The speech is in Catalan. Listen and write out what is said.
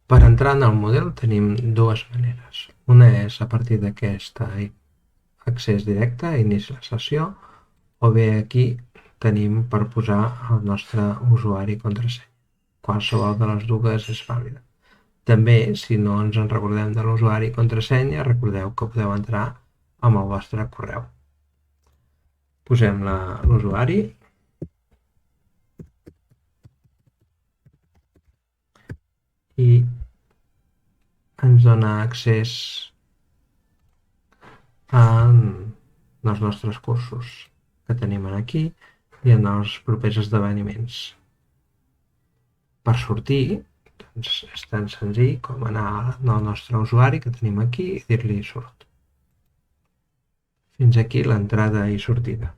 Per entrar en el model tenim dues maneres. Una és a partir d'aquest accés directe, inici la sessió, o bé aquí tenim per posar el nostre usuari i contrasenya. Qualsevol de les dues és vàlida. També, si no ens en recordem de l'usuari i contrasenya, recordeu que podeu entrar amb el vostre correu. Posem l'usuari i ens dona accés als nostres cursos que tenim aquí i en els propers esdeveniments. Per sortir, doncs, és tan senzill com anar al nostre usuari que tenim aquí i dir-li surt. Fins aquí l'entrada i sortida.